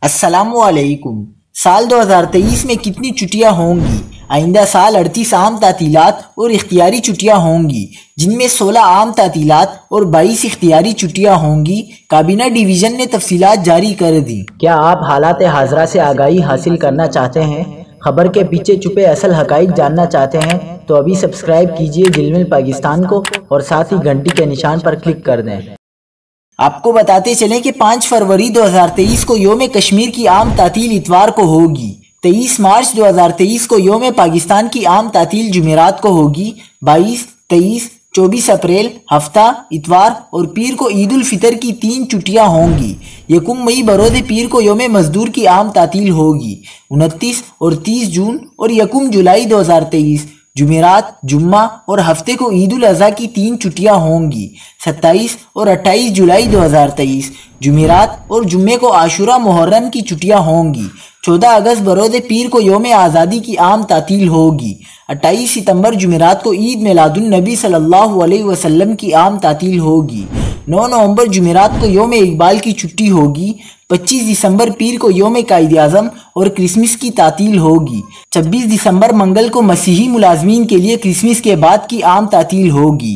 السلام علیکم۔ سال 2023 میں کتنی چھٹیاں ہوں گی؟ آئندہ سال 38 عام تعطیلات اور اختیاری چھٹیاں ہوں گی، جن میں 16 عام تعطیلات اور 22 اختیاری چھٹیاں ہوں گی۔ کابینہ ڈویژن نے تفصیلات جاری کر دی۔ کیا آپ حالات حاضرہ سے آگاہی حاصل کرنا چاہتے ہیں؟ خبر کے پیچھے چھپے اصل حقائق جاننا چاہتے ہیں تو ابھی سبسکرائب کیجئے جل مل پاکستان کو اور ساتھ ہی گھنٹی کے نشان پر کلک کر دیں۔ آپ کو بتاتے چلیں کہ 5 فروری 2023 کو یوم کشمیر کی عام تعطیل اتوار کو ہوگی۔ 23 مارچ 2023 کو یوم پاکستان کی عام تعطیل جمعرات کو ہوگی۔ 22، 23، 24 اپریل ہفتہ اتوار اور پیر کو عید الفطر کی 3 چھٹیاں ہوں گی۔ 1 مئی بروز پیر کو یوم مزدور کی عام تعطیل ہوگی۔ 29 اور 30 جون اور 1 جولائی 2023 جمعرات، جمعہ اور ہفتے کو عید الاضحیٰ کی 3 چھٹیاں ہوں گی۔ 27 اور 28 جولائی 2023 جمعرات اور جمعے کو عاشورہ محرم کی چھٹیاں ہوں گی۔ 14 اگست بروز پیر کو یوم آزادی کی عام تعطیل ہوگی۔ 28 ستمبر جمعرات کو عید میلاد النبی صلی اللہ علیہ وسلم کی عام تعطیل ہوگی۔ 9 نومبر جمعرات کو یوم اقبال کی چھٹی ہوگی۔ 25 دسمبر پیر کو یوم قائد اعظم اور کرسمس کی تعطیل ہوگی۔ 26 دسمبر منگل کو مسیحی ملازمین کے لیے کرسمس کے بعد کی عام تعطیل ہوگی۔